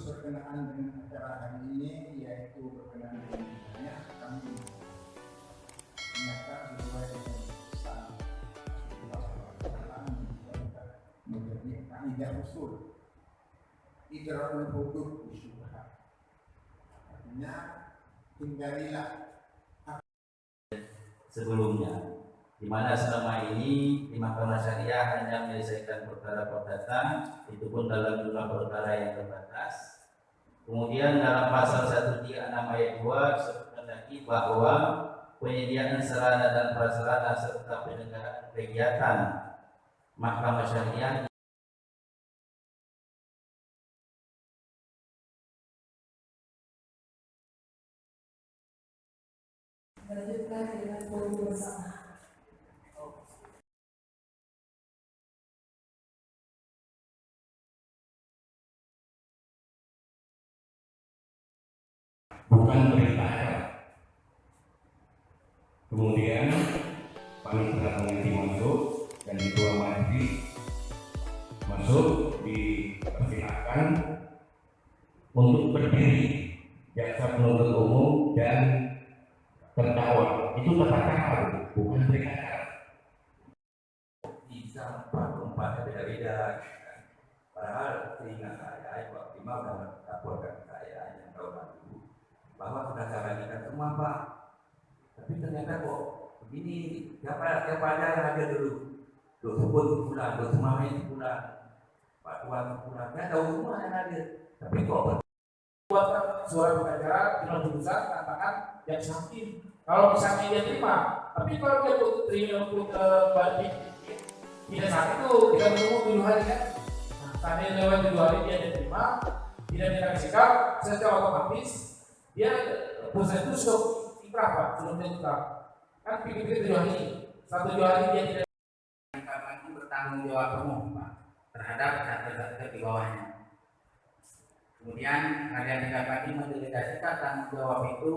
berkenaan dengan acara hari ini, yaitu berkenaan dengan misalnya kami menyatakan sesuai dengan pesan menjadi kaidah usul idra'ul hudud bisyubhat, artinya hindarilah sebelumnya, di mana selama ini di Mahkamah Syariah hanya menyelesaikan perkara perdata, itu pun dalam jumlah perkara yang terbatas. Kemudian dalam pasal 136 ayat 2 disebutkan lagi bahwa penyediaan sarana dan prasarana serta penyelenggaraan kegiatan Mahkamah Syariah melanjutkan dengan forum bersama. Bukan perintah acara. Kemudian panitia penghenti masuk dan ketua majelis masuk, dipersilakan untuk berdiri jaksa penuntut umum dan terdakwa. Itu tata cara, bukan perintah acara. bisa empat beda-beda. Padahal seingat saya, Pak Bima sudah laporkan saya yang tahun lalu bahwa sudah saya bagikan semua, Pak. Tapi ternyata kok begini, siapa aja yang ada dulu? Dok Subun sebulan, Dok Sumame sebulan, Pak Tuan sebulan, ya tahu semua yang ada. Tapi kok buatkan suara pengacara dengan putusan katakan yang hakim. Kalau misalnya dia terima, tapi kalau dia terima untuk balik tidak sakit itu kita menunggu 7 hari kan. Nah, seandainya lewat 7 hari dia diterima, tidak dikasih sikap, secara otomatis dia putusan itu sudah ikrah, Pak, sudah mengikrah. Kan pikir-pikir 7 hari, 1 hari dia tidak lagi bertanggung jawab penuh, Pak, terhadap data-data di bawahnya. Kemudian kalian tidak lagi mendelegasikan tanggung jawab itu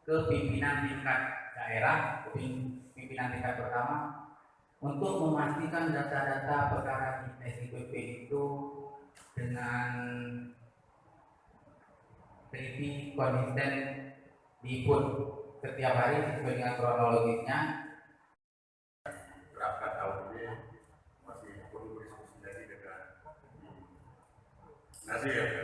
ke pimpinan tingkat daerah, pimpinan tingkat pertama, untuk memastikan data-data perkara di SIPP itu dengan teliti konsisten diinput setiap hari sesuai dengan kronologisnya. Berapa tahun ini masih perlu berdiskusi lagi dengan Nasir.